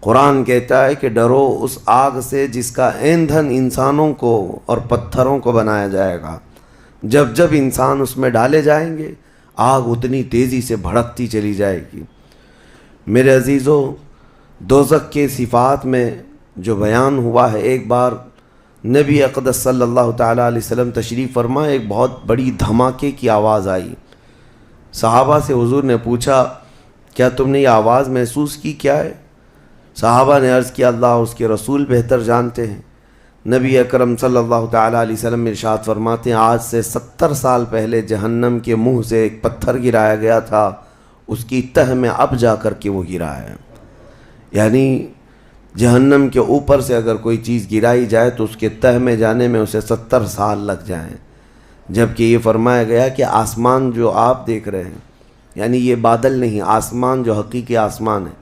قرآن کہتا ہے کہ ڈرو اس آگ سے جس کا ایندھن انسانوں کو اور پتھروں کو بنایا جائے گا۔ جب جب انسان اس میں ڈالے جائیں گے آگ اتنی تیزی سے بھڑکتی چلی جائے گی۔ میرے عزیزو، دوزخ کے صفات میں جو بیان ہوا ہے، ایک بار نبی اقدس صلی اللہ تعالیٰ علیہ وسلم تشریف فرما، ایک بہت بڑی دھماکے کی آواز آئی۔ صحابہ سے حضور نے پوچھا کیا تم نے یہ آواز محسوس کی، کیا ہے؟ صحابہ نے عرض کیا اللہ اور اس کے رسول بہتر جانتے ہیں۔ نبی اکرم صلی اللہ تعالیٰ علیہ وسلم ارشاد فرماتے ہیں آج سے 70 سال پہلے جہنم کے منہ سے ایک پتھر گرایا گیا تھا، اس کی تہ میں اب جا کر کے وہ گرا ہے۔ یعنی جہنم کے اوپر سے اگر کوئی چیز گرائی جائے تو اس کے تہ میں جانے میں اسے 70 سال لگ جائیں، جبکہ یہ فرمایا گیا کہ آسمان جو آپ دیکھ رہے ہیں، یعنی یہ بادل نہیں، آسمان جو حقیقی آسمان ہے،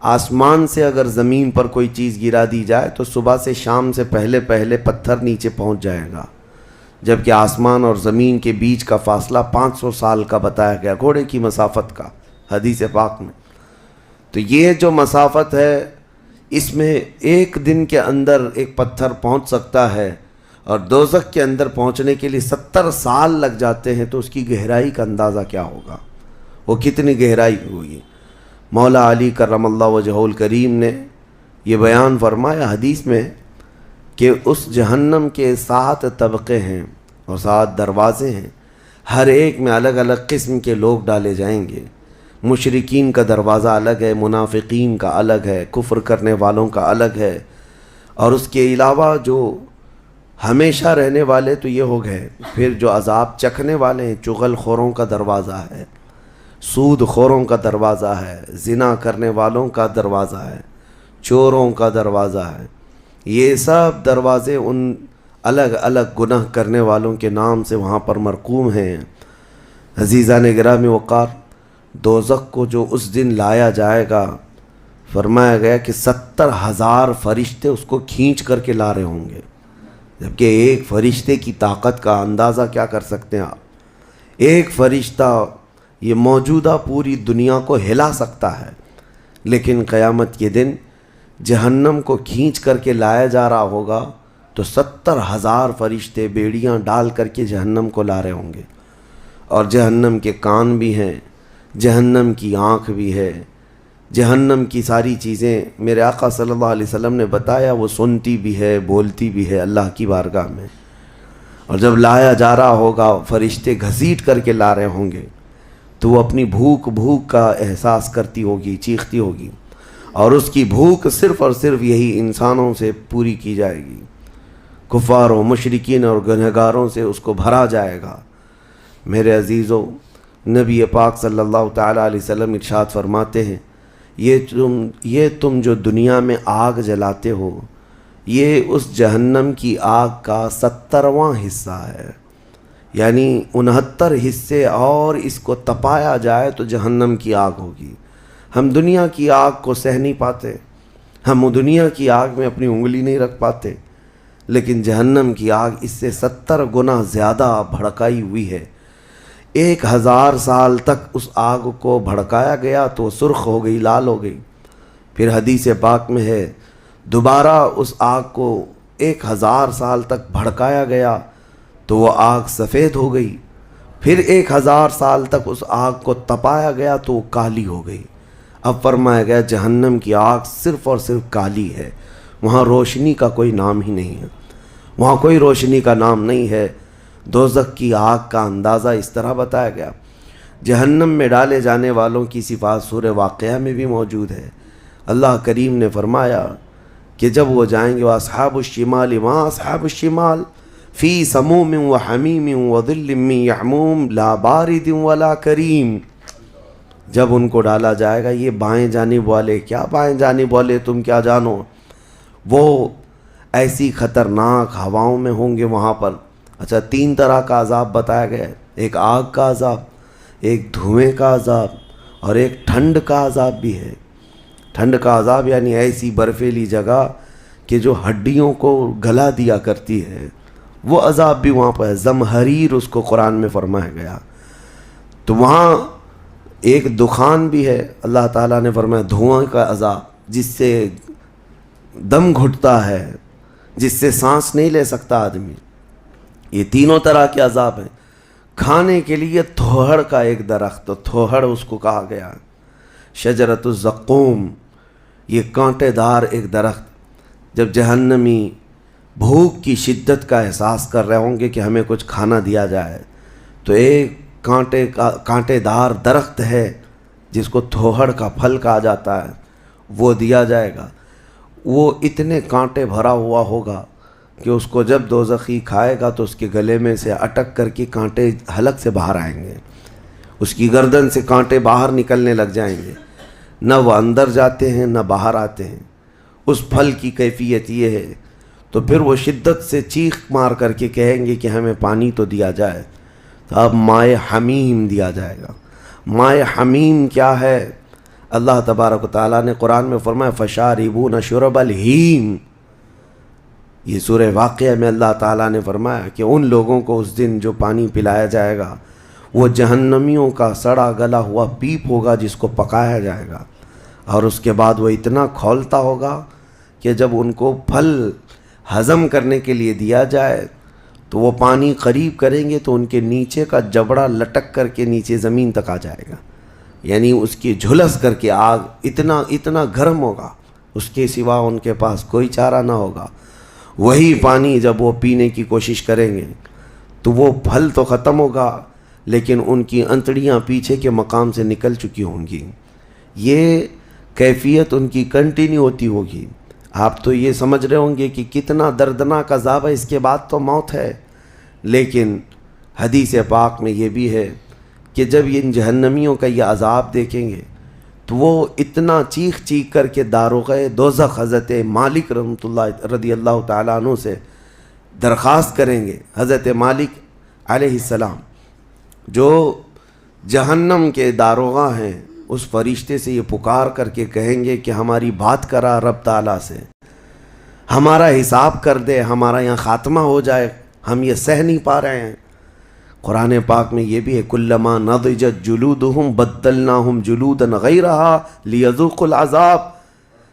آسمان سے اگر زمین پر کوئی چیز گرا دی جائے تو صبح سے شام سے پہلے پہلے پتھر نیچے پہنچ جائے گا، جبکہ آسمان اور زمین کے بیچ کا فاصلہ 500 سال کا بتایا گیا، گھوڑے کی مسافت کا، حدیث پاک میں۔ تو یہ جو مسافت ہے اس میں ایک دن کے اندر ایک پتھر پہنچ سکتا ہے، اور دوزخ کے اندر پہنچنے کے لیے 70 سال لگ جاتے ہیں، تو اس کی گہرائی کا اندازہ کیا ہوگا، وہ کتنی گہرائی ہوگی۔ مولا علی کرم اللہ وجہہ الکریم نے یہ بیان فرمایا حدیث میں کہ اس جہنم کے 7 طبقے ہیں اور 7 دروازے ہیں، ہر ایک میں الگ الگ قسم کے لوگ ڈالے جائیں گے۔ مشرکین کا دروازہ الگ ہے، منافقین کا الگ ہے، کفر کرنے والوں کا الگ ہے، اور اس کے علاوہ جو ہمیشہ رہنے والے تو یہ ہو گئے، پھر جو عذاب چکھنے والے ہیں، چغل خوروں کا دروازہ ہے، سود خوروں کا دروازہ ہے، زنا کرنے والوں کا دروازہ ہے، چوروں کا دروازہ ہے۔ یہ سب دروازے ان الگ الگ گناہ کرنے والوں کے نام سے وہاں پر مرقوم ہیں۔ عزیزان گرامی وقار، دوزخ کو جو اس دن لایا جائے گا، فرمایا گیا کہ 70,000 فرشتے اس کو کھینچ کر کے لا رہے ہوں گے، جبکہ ایک فرشتے کی طاقت کا اندازہ کیا کر سکتے ہیں آپ؟ ایک فرشتہ یہ موجودہ پوری دنیا کو ہلا سکتا ہے، لیکن قیامت کے دن جہنم کو کھینچ کر کے لایا جا رہا ہوگا تو 70,000 فرشتے بیڑیاں ڈال کر کے جہنم کو لا رہے ہوں گے، اور جہنم کے کان بھی ہیں، جہنم کی آنکھ بھی ہے، جہنم کی ساری چیزیں میرے آقا صلی اللہ علیہ وسلم نے بتایا وہ سنتی بھی ہے، بولتی بھی ہے اللہ کی بارگاہ میں۔ اور جب لایا جا رہا ہوگا فرشتے گھسیٹ کر کے لا رہے ہوں گے تو وہ اپنی بھوک کا احساس کرتی ہوگی، چیختی ہوگی، اور اس کی بھوک صرف اور صرف یہی انسانوں سے پوری کی جائے گی، کفاروں، مشرکین اور گنہگاروں سے اس کو بھرا جائے گا۔ میرے عزیزو، نبی پاک صلی اللہ تعالیٰ علیہ وسلم ارشاد فرماتے ہیں یہ تم جو دنیا میں آگ جلاتے ہو یہ اس جہنم کی آگ کا 70واں حصہ ہے، یعنی 69 حصے اور اس کو تپایا جائے تو جہنم کی آگ ہوگی۔ ہم دنیا کی آگ کو سہ نہیں پاتے، ہم دنیا کی آگ میں اپنی انگلی نہیں رکھ پاتے، لیکن جہنم کی آگ اس سے 70 گنا زیادہ بھڑکائی ہوئی ہے۔ 1000 سال تک اس آگ کو بھڑکایا گیا تو سرخ ہو گئی، لال ہو گئی، پھر حدیث پاک میں ہے دوبارہ اس آگ کو 1000 سال تک بھڑکایا گیا تو وہ آگ سفید ہو گئی، پھر 1000 سال تک اس آگ کو تپایا گیا تو وہ کالی ہو گئی۔ اب فرمایا گیا جہنم کی آگ صرف اور صرف کالی ہے، وہاں روشنی کا کوئی نام ہی نہیں ہے، وہاں کوئی روشنی کا نام نہیں ہے۔ دوزخ کی آگ کا اندازہ اس طرح بتایا گیا۔ جہنم میں ڈالے جانے والوں کی صفات سورہ واقعہ میں بھی موجود ہے۔ اللہ کریم نے فرمایا کہ جب وہ جائیں گے وَأَصْحَابُ الشِّمَالِ مَا أَصْحَابُ الشِّمَالِ فِي سَمُومٍ وَحَمِيمٍ وَظِلٍّ مِّن يَحْمُومٍ لَا بَارِدٍ وَلَا كَرِيمٍ، جب ان کو ڈالا جائے گا، یہ بائیں جانب والے، کیا بائیں جانب والے تم کیا جانو، وہ ایسی خطرناک ہواؤں میں ہوں گے وہاں پر۔ اچھا، 3 طرح کا عذاب بتایا گیا ہے، ایک آگ کا عذاب، ایک دھوئیں کا عذاب، اور ایک ٹھنڈ کا عذاب بھی ہے۔ ٹھنڈ کا عذاب یعنی ایسی برفیلی جگہ کہ جو ہڈیوں کو گلا دیا کرتی ہے، وہ عذاب بھی وہاں پر ہے، زمہریر اس کو قرآن میں فرمایا گیا۔ تو وہاں ایک دخان بھی ہے، اللہ تعالیٰ نے فرمایا دھواں کا عذاب، جس سے دم گھٹتا ہے، جس سے سانس نہیں لے سکتا آدمی. یہ تینوں طرح کے عذاب ہیں. کھانے کے لیے تھوہڑ کا ایک درخت، تھوہڑ اس کو کہا گیا، شجرۃ الزقوم، یہ کانٹے دار ایک درخت. جب جہنمی بھوک کی شدت کا احساس کر رہے ہوں گے کہ ہمیں کچھ کھانا دیا جائے، تو ایک کانٹے دار درخت ہے جس کو تھوہڑ کا پھل کہا جاتا ہے، وہ دیا جائے گا. وہ اتنے کانٹے بھرا ہوا ہوگا کہ اس کو جب دوزخی کھائے گا تو اس کے گلے میں سے اٹک کر کے کانٹے حلق سے باہر آئیں گے، اس کی گردن سے کانٹے باہر نکلنے لگ جائیں گے. نہ وہ اندر جاتے ہیں نہ باہر آتے ہیں. اس پھل کی کیفیت یہ ہے. تو پھر وہ شدت سے چیخ مار کر کے کہیں گے کہ ہمیں پانی تو دیا جائے. تو اب مائے حمیم دیا جائے گا. مائے حمیم کیا ہے؟ اللہ تبارک و تعالیٰ نے قرآن میں فرمایا فشاربون شرب الہیم. یہ سورہ واقعہ میں اللہ تعالیٰ نے فرمایا کہ ان لوگوں کو اس دن جو پانی پلایا جائے گا وہ جہنمیوں کا سڑا گلا ہوا پیپ ہوگا جس کو پکایا جائے گا. اور اس کے بعد وہ اتنا کھولتا ہوگا کہ جب ان کو پھل ہضم کرنے کے لیے دیا جائے تو وہ پانی قریب کریں گے تو ان کے نیچے کا جبڑا لٹک کر کے نیچے زمین تک آ جائے گا. یعنی اس کی جھلس کر کے آگ اتنا گرم ہوگا، اس کے سوا ان کے پاس کوئی چارہ نہ ہوگا. وہی پانی جب وہ پینے کی کوشش کریں گے تو وہ پھل تو ختم ہوگا لیکن ان کی انتڑیاں پیچھے کے مقام سے نکل چکی ہوں گی. یہ کیفیت ان کی کنٹینیو ہوتی ہوگی. آپ تو یہ سمجھ رہے ہوں گے کہ کتنا دردناک عذاب ہے، اس کے بعد تو موت ہے. لیکن حدیث پاک میں یہ بھی ہے کہ جب ان جہنمیوں کا یہ عذاب دیکھیں گے تو وہ اتنا چیخ کر کے داروغہ دوزخ حضرت مالک رحمۃ اللہ رضی اللہ تعالیٰ عنہ سے درخواست کریں گے. حضرت مالک علیہ السلام جو جہنم کے داروغہ ہیں، اس فرشتے سے یہ پکار کر کے کہیں گے کہ ہماری بات کرا رب تعالیٰ سے، ہمارا حساب کر دے، ہمارا یہاں خاتمہ ہو جائے، ہم یہ سہ نہیں پا رہے ہیں. قرآن پاک میں یہ بھی ہے کلما نضجت جلودہم بدلناہم جلودا غیرہا لیذوقوا العذاب.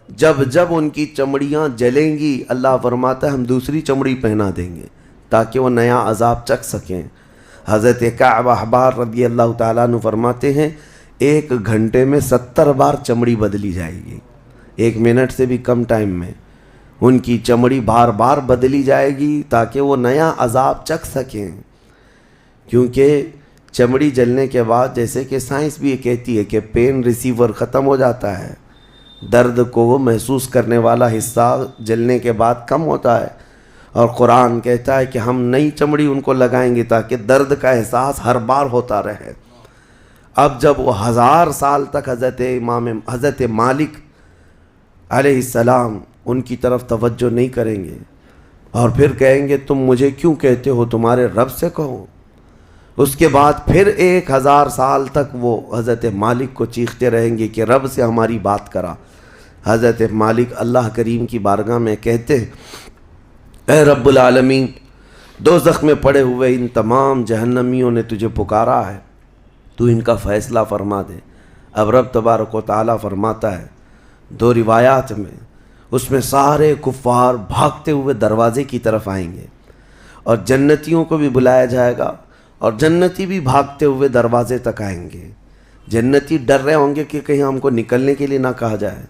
جب ان کی چمڑیاں جلیں گی اللہ فرماتا ہے ہم دوسری چمڑی پہنا دیں گے تاکہ وہ نیا عذاب چکھ سکیں. حضرت کعب احبار رضی اللہ تعالیٰ عنہ فرماتے ہیں 1 گھنٹے میں 70 بار چمڑی بدلی جائے گی. 1 منٹ سے بھی کم ٹائم میں ان کی چمڑی بار بار بدلی جائے گی تاکہ وہ نیا عذاب چکھ سکیں. کیونکہ چمڑی جلنے کے بعد جیسے کہ سائنس بھی یہ کہتی ہے کہ پین ریسیور ختم ہو جاتا ہے، درد کو وہ محسوس کرنے والا حصہ جلنے کے بعد کم ہوتا ہے. اور قرآن کہتا ہے کہ ہم نئی چمڑی ان کو لگائیں گے تاکہ درد کا احساس ہر بار ہوتا رہے. اب جب وہ 1000 سال تک حضرت مالک علیہ السلام ان کی طرف توجہ نہیں کریں گے اور پھر کہیں گے تم مجھے کیوں کہتے ہو، تمہارے رب سے کہو. اس کے بعد پھر 1000 سال تک وہ حضرت مالک کو چیختے رہیں گے کہ رب سے ہماری بات کرا. حضرت مالک اللہ کریم کی بارگاہ میں کہتے اے رب العالمین، دوزخ میں پڑے ہوئے ان تمام جہنمیوں نے تجھے پکارا ہے، تو ان کا فیصلہ فرما دے. اب رب تبارک و تعالیٰ فرماتا ہے 2 روایات میں، اس میں سارے کفار بھاگتے ہوئے دروازے کی طرف آئیں گے اور جنتیوں کو بھی بلایا جائے گا اور جنتی بھی بھاگتے ہوئے دروازے تک آئیں گے. جنتی ڈر رہے ہوں گے کہ کہیں ہم کو نکلنے کے لیے نہ کہا جائے،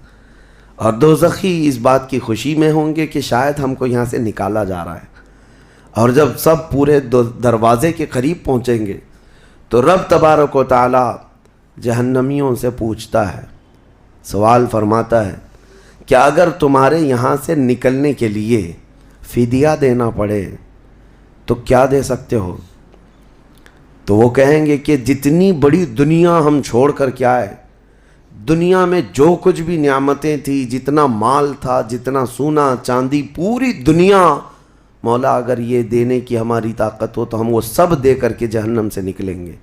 اور دوزخی اس بات کی خوشی میں ہوں گے کہ شاید ہم کو یہاں سے نکالا جا رہا ہے. اور جب سب پورے دروازے کے قریب پہنچیں گے تو رب تبارک و تعالیٰ جہنمیوں سے پوچھتا ہے، سوال فرماتا ہے کہ اگر تمہارے یہاں سے نکلنے کے لیے فدیہ دینا پڑے تو کیا دے سکتے ہو؟ تو وہ کہیں گے کہ جتنی بڑی دنیا ہم چھوڑ کر کے آئے، دنیا میں جو کچھ بھی نعمتیں تھی، جتنا مال تھا، جتنا سونا چاندی، پوری دنیا، مولا اگر یہ دینے کی ہماری طاقت ہو تو ہم وہ سب دے کر کے جہنم سے نکلیں گے،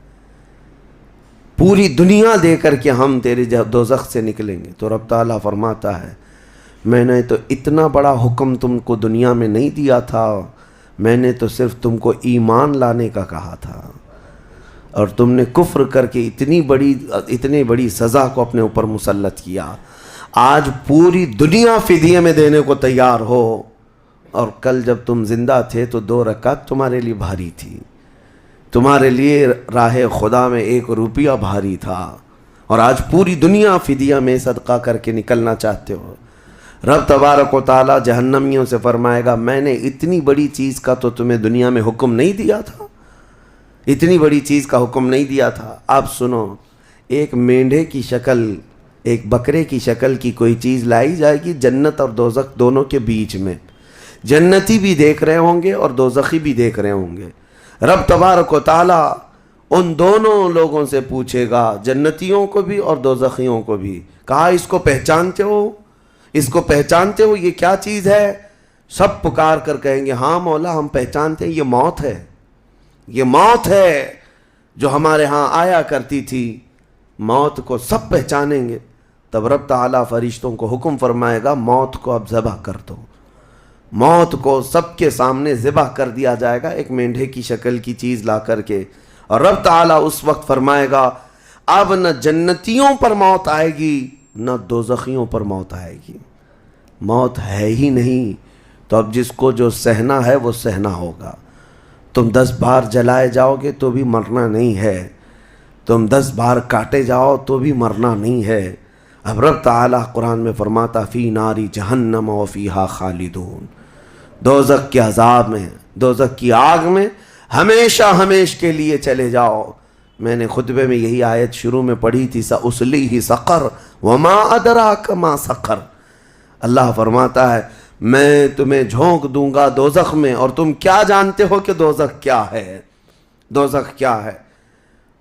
پوری دنیا دے کر کے ہم تیرے دوزخ سے نکلیں گے. تو رب تعالیٰ فرماتا ہے میں نے تو اتنا بڑا حکم تم کو دنیا میں نہیں دیا تھا، میں نے تو صرف تم کو ایمان لانے کا کہا تھا، اور تم نے کفر کر کے اتنی بڑی سزا کو اپنے اوپر مسلط کیا. آج پوری دنیا فدیے میں دینے کو تیار ہو، اور کل جب تم زندہ تھے تو 2 رکعت تمہارے لیے بھاری تھی، تمہارے لیے راہ خدا میں 1 روپیہ بھاری تھا، اور آج پوری دنیا فدیہ میں صدقہ کر کے نکلنا چاہتے ہو۔ رب تبارک و تعالیٰ جہنمیوں سے فرمائے گا میں نے اتنی بڑی چیز کا تو تمہیں دنیا میں حکم نہیں دیا تھا، اتنی بڑی چیز کا حکم نہیں دیا تھا۔ آپ سنو، ایک مینڈھے کی شکل، ایک بکرے کی شکل کی کوئی چیز لائی جائے گی جنت اور دوزخ دونوں کے بیچ میں، جنتی بھی دیکھ رہے ہوں گے اور دوزخی بھی دیکھ رہے ہوں گے۔ رب تبارک و تعالیٰ ان دونوں لوگوں سے پوچھے گا، جنتیوں کو بھی اور دوزخیوں کو بھی، کہا اس کو پہچانتے ہو، اس کو پہچانتے ہو، یہ کیا چیز ہے؟ سب پکار کر کہیں گے ہاں مولا ہم پہچانتے ہیں، یہ موت ہے، یہ موت ہے جو ہمارے ہاں آیا کرتی تھی۔ موت کو سب پہچانیں گے۔ تب رب تعالیٰ فرشتوں کو حکم فرمائے گا موت کو اب ذبح کر دو۔ موت کو سب کے سامنے ذبح کر دیا جائے گا، ایک مینڈھے کی شکل کی چیز لا کر کے، اور رب تعالیٰ اس وقت فرمائے گا اب نہ جنتیوں پر موت آئے گی نہ دوزخیوں پر موت آئے گی، موت ہے ہی نہیں، تو اب جس کو جو سہنا ہے وہ سہنا ہوگا۔ تم 10 بار جلائے جاؤ گے تو بھی مرنا نہیں ہے، تم 10 بار کاٹے جاؤ تو بھی مرنا نہیں ہے۔ اب رب تعالیٰ قرآن میں فرماتا فی ناری جہنم و فیہا خالدون، دوزخ کے عذاب میں، دوزخ کی آگ میں ہمیشہ ہمیش کے لیے چلے جاؤ۔ میں نے خطبے میں یہی آیت شروع میں پڑھی تھی سأصلیہ سقر وما ادراک ما سقر۔ اللہ فرماتا ہے میں تمہیں جھونک دوں گا دوزخ میں، اور تم کیا جانتے ہو کہ دوزخ کیا ہے، دوزخ کیا ہے؟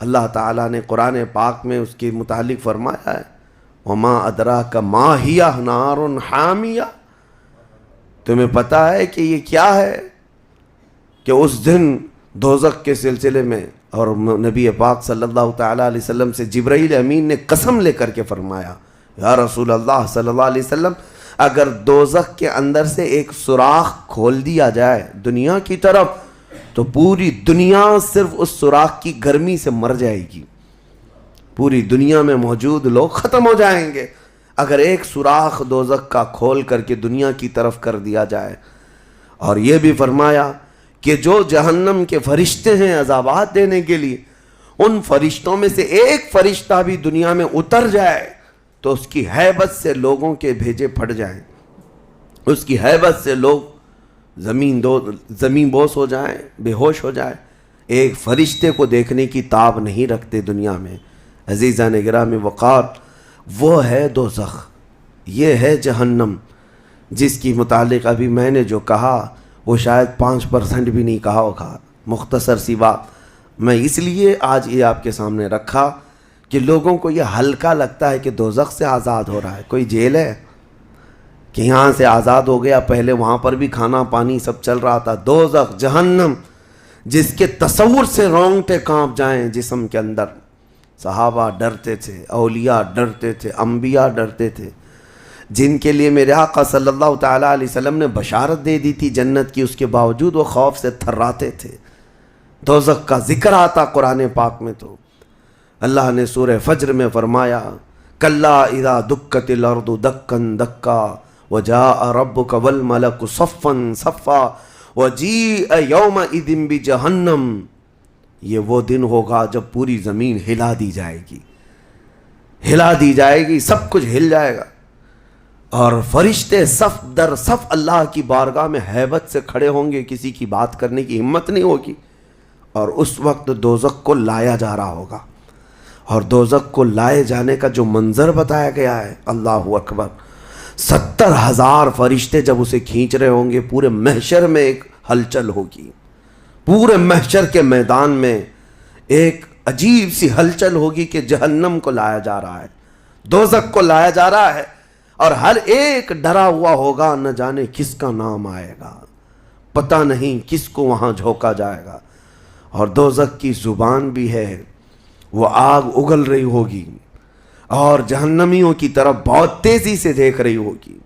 اللہ تعالیٰ نے قرآن پاک میں اس کے متعلق فرمایا ہے وما ادراک ما ہی نار حامیہ، تمہیں پتہ ہے کہ یہ کیا ہے؟ کہ اس دن دوزخ کے سلسلے میں، اور نبی پاک صلی اللہ تعالیٰ علیہ وسلم سے جبرائیل امین نے قسم لے کر کے فرمایا یا رسول اللہ صلی اللہ علیہ وسلم اگر دوزخ کے اندر سے ایک سوراخ کھول دیا جائے دنیا کی طرف تو پوری دنیا صرف اس سوراخ کی گرمی سے مر جائے گی، پوری دنیا میں موجود لوگ ختم ہو جائیں گے اگر ایک سوراخ دوزخ کا کھول کر کے دنیا کی طرف کر دیا جائے۔ اور یہ بھی فرمایا کہ جو جہنم کے فرشتے ہیں عذابات دینے کے لیے، ان فرشتوں میں سے ایک فرشتہ بھی دنیا میں اتر جائے تو اس کی ہیبت سے لوگوں کے بھیجے پھٹ جائیں، اس کی ہیبت سے لوگ زمین بوس ہو جائیں، بے ہوش ہو جائیں، ایک فرشتے کو دیکھنے کی تاب نہیں رکھتے دنیا میں۔ عزیزان گرامی وقار، وہ ہے دوزخ، یہ ہے جہنم، جس کی متعلق ابھی میں نے جو کہا وہ شاید 5% بھی نہیں کہا ہوگا، مختصر سی بات میں اس لیے آج یہ آپ کے سامنے رکھا کہ لوگوں کو یہ ہلکا لگتا ہے کہ دوزخ سے آزاد ہو رہا ہے، کوئی جیل ہے کہ یہاں سے آزاد ہو گیا، پہلے وہاں پر بھی کھانا پانی سب چل رہا تھا۔ دوزخ، جہنم، جس کے تصور سے رونگٹے کانپ جائیں جسم کے اندر۔ صحابہ ڈرتے تھے، اولیاء ڈرتے تھے، انبیاء ڈرتے تھے، جن کے لیے میرے آقا صلی اللہ تعالیٰ علیہ وسلم نے بشارت دے دی تھی جنت کی، اس کے باوجود وہ خوف سے تھراتے تھے۔ دوزخ کا ذکر آتا قرآن پاک میں تو اللہ نے سورہ فجر میں فرمایا کلا اذا دکت الارض دکا دکا وجاء ربک والملک صفا صفا وجیء یومئذ بجہنم، یہ وہ دن ہوگا جب پوری زمین ہلا دی جائے گی، ہلا دی جائے گی، سب کچھ ہل جائے گا، اور فرشتے صف در صف اللہ کی بارگاہ میں ہیبت سے کھڑے ہوں گے، کسی کی بات کرنے کی ہمت نہیں ہوگی، اور اس وقت دوزخ کو لایا جا رہا ہوگا۔ اور دوزخ کو لائے جانے کا جو منظر بتایا گیا ہے، اللہ اکبر، 70,000 فرشتے جب اسے کھینچ رہے ہوں گے، پورے محشر میں ایک ہلچل ہوگی، پورے محشر کے میدان میں ایک عجیب سی ہلچل ہوگی کہ جہنم کو لایا جا رہا ہے، دوزخ کو لایا جا رہا ہے، اور ہر ایک ڈرا ہوا ہوگا، نہ جانے کس کا نام آئے گا، پتہ نہیں کس کو وہاں جھونکا جائے گا۔ اور دوزخ کی زبان بھی ہے، وہ آگ اگل رہی ہوگی اور جہنمیوں کی طرف بہت تیزی سے دیکھ رہی ہوگی،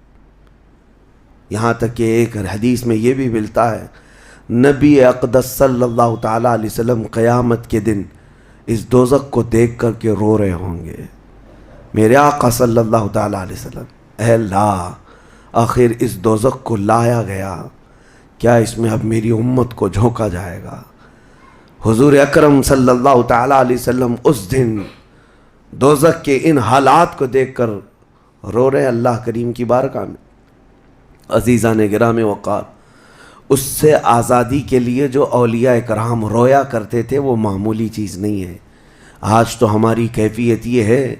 یہاں تک کہ ایک حدیث میں یہ بھی ملتا ہے نبی اقدس صلی اللہ تعالیٰ علیہ وسلم قیامت کے دن اس دوزخ کو دیکھ کر کے رو رہے ہوں گے، میرے آقا صلی اللہ تعالیٰ علیہ وسلم، اے اللہ آخر اس دوزخ کو لایا گیا، کیا اس میں اب میری امت کو جھونکا جائے گا؟ حضور اکرم صلی اللہ تعالیٰ علیہ وسلم اس دن دوزخ کے ان حالات کو دیکھ کر رو رہے اللہ کریم کی بارگاہ میں۔ عزیزان گرام وقار، اس سے آزادی کے لیے جو اولیاء کرام رویا کرتے تھے وہ معمولی چیز نہیں ہے۔ آج تو ہماری کیفیت یہ ہے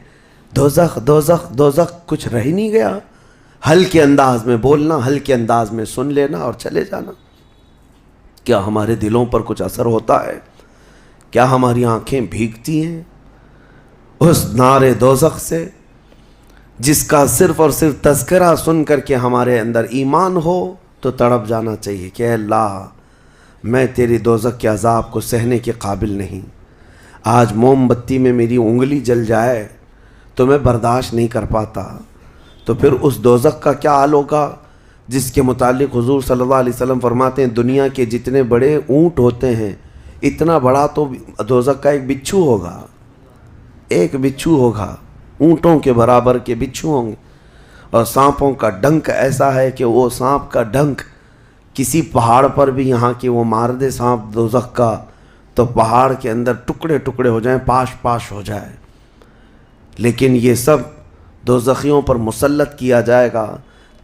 دوزخ دوزخ دوزخ، کچھ رہ ہی نہیں گیا، ہلکے انداز میں بولنا، ہلکے انداز میں سن لینا اور چلے جانا۔ کیا ہمارے دلوں پر کچھ اثر ہوتا ہے؟ کیا ہماری آنکھیں بھیگتی ہیں اس نار دوزخ سے جس کا صرف اور صرف تذکرہ سن کر کے ہمارے اندر ایمان ہو تو تڑپ جانا چاہیے کہ اے اللہ میں تیری دوزخ کے عذاب کو سہنے کے قابل نہیں۔ آج موم بتی میں میری انگلی جل جائے تو میں برداشت نہیں کر پاتا، تو پھر اس دوزخ کا کیا حال ہوگا جس کے متعلق حضور صلی اللہ علیہ وسلم فرماتے ہیں دنیا کے جتنے بڑے اونٹ ہوتے ہیں اتنا بڑا تو دوزخ کا ایک بچھو ہوگا، ایک بچھو ہوگا، اونٹوں کے برابر کے بچھو ہوں گے۔ اور سانپوں کا ڈنک ایسا ہے کہ وہ سانپ کا ڈنک کسی پہاڑ پر بھی یہاں کی وہ مار دے سانپ دوزخ کا تو پہاڑ کے اندر ٹکڑے ٹکڑے ہو جائیں، پاش پاش ہو جائے۔ لیکن یہ سب دوزخیوں پر مسلط کیا جائے گا۔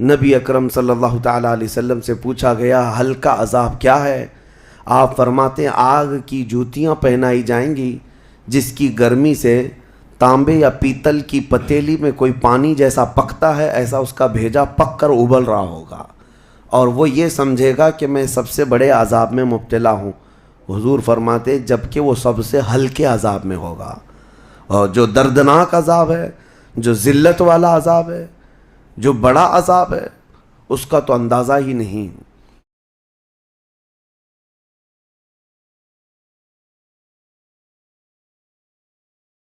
نبی اکرم صلی اللہ تعالیٰ علیہ وسلم سے پوچھا گیا ہلکا عذاب کیا ہے؟ آپ فرماتے ہیں آگ کی جوتیاں پہنائی جائیں گی جس کی گرمی سے تانبے یا پیتل کی پتیلی میں کوئی پانی جیسا پکتا ہے ایسا اس کا بھیجا پک کر ابل رہا ہوگا، اور وہ یہ سمجھے گا کہ میں سب سے بڑے عذاب میں مبتلا ہوں۔ حضور فرماتے جبکہ وہ سب سے ہلکے عذاب میں ہوگا، اور جو دردناک عذاب ہے، جو ذلت والا عذاب ہے، جو بڑا عذاب ہے، اس کا تو اندازہ ہی نہیں۔